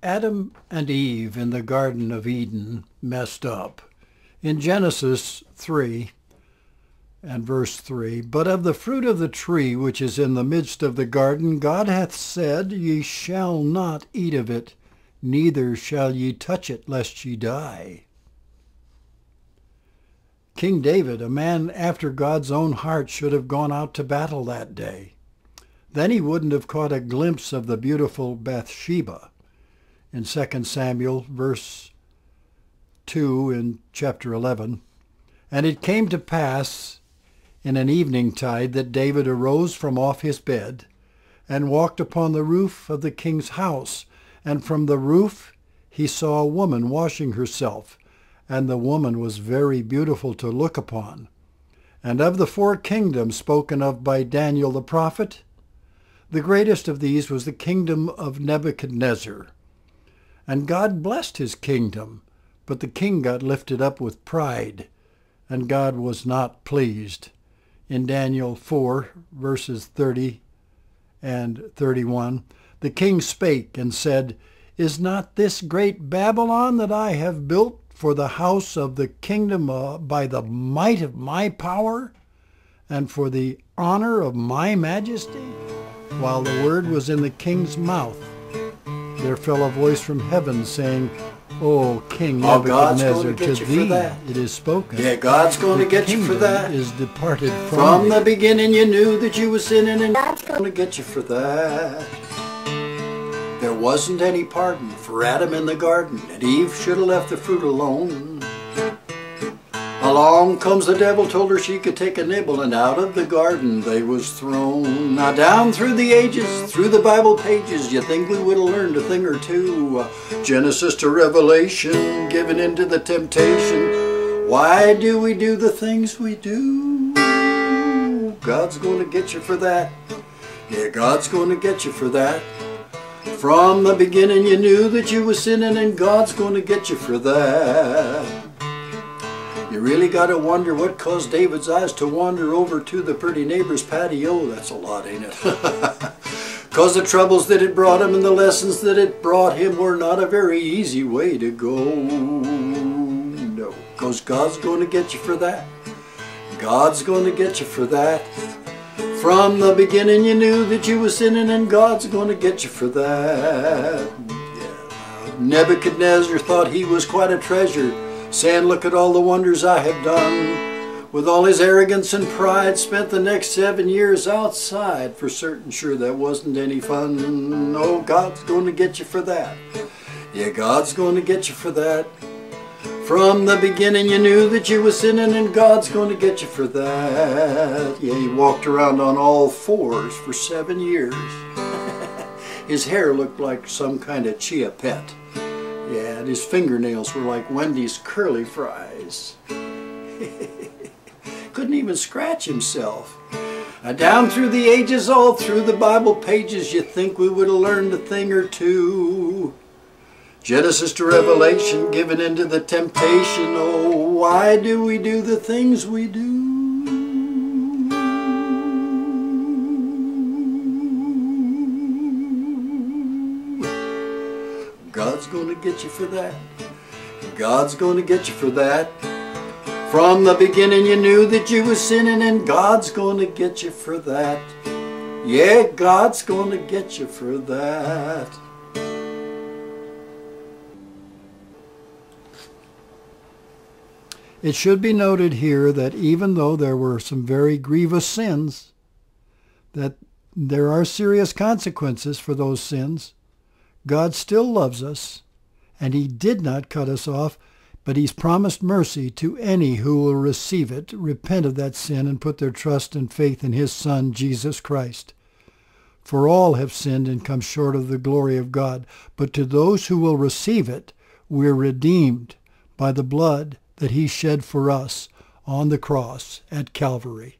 Adam and Eve in the Garden of Eden messed up. In Genesis 3 and verse 3, "But of the fruit of the tree which is in the midst of the garden, God hath said, Ye shall not eat of it, neither shall ye touch it, lest ye die." King David, a man after God's own heart, should have gone out to battle that day. Then he wouldn't have caught a glimpse of the beautiful Bathsheba. In 2 Samuel, verse 2 in chapter 11, "And it came to pass in an eventide that David arose from off his bed and walked upon the roof of the king's house. And from the roof he saw a woman washing herself, and the woman was very beautiful to look upon. And of the 4 kingdoms spoken of by Daniel the prophet, the greatest of these was the kingdom of Nebuchadnezzar. And God blessed his kingdom, but the king got lifted up with pride, and God was not pleased." In Daniel 4, verses 30 and 31, "The king spake and said, Is not this great Babylon that I have built for the house of the kingdom by the might of my power, and for the honor of my majesty?" While the word was in the king's mouth, there fell a voice from heaven saying, "O King Nebuchadnezzar, to thee it is spoken." Yeah, God's going to get you for that. Is departed from the beginning you knew that you were sinning, and God's going to get you for that. There wasn't any pardon for Adam in the garden, and Eve should have left the fruit alone. Along comes the devil, told her she could take a nibble, and out of the garden they was thrown. Now down through the ages, through the Bible pages, you think we would have learned a thing or two. Genesis to Revelation, giving into the temptation. Why do we do the things we do? God's going to get you for that. Yeah, God's going to get you for that. From the beginning you knew that you were sinning, and God's going to get you for that. You really got to wonder what caused David's eyes to wander over to the pretty neighbor's patio. That's a lot, ain't it? 'Cause the troubles that it brought him and the lessons that it brought him were not a very easy way to go. No, 'cause God's going to get you for that. God's going to get you for that. From the beginning you knew that you were sinning, and God's going to get you for that. Yeah. Nebuchadnezzar thought he was quite a treasure, saying, "Look at all the wonders I have done." With all his arrogance and pride, spent the next 7 years outside. For certain sure that wasn't any fun. Oh, God's going to get you for that. Yeah, God's going to get you for that. From the beginning you knew that you were sinning, and God's going to get you for that. Yeah, he walked around on all 4s for 7 years. His hair looked like some kind of chia pet. Yeah, and his fingernails were like Wendy's curly fries. Couldn't even scratch himself. Down through the ages, all through the Bible pages, you think we would have learned a thing or two. Genesis to Revelation, giving into the temptation. Oh, why do we do the things we do? God's going to get you for that. God's going to get you for that. From the beginning you knew that you were sinning, and God's going to get you for that. Yeah, God's going to get you for that. It should be noted here that even though there were some very grievous sins, that there are serious consequences for those sins, God still loves us, and he did not cut us off, but he's promised mercy to any who will receive it, repent of that sin, and put their trust and faith in his Son, Jesus Christ. For all have sinned and come short of the glory of God, but to those who will receive it, we're redeemed by the blood that he shed for us on the cross at Calvary.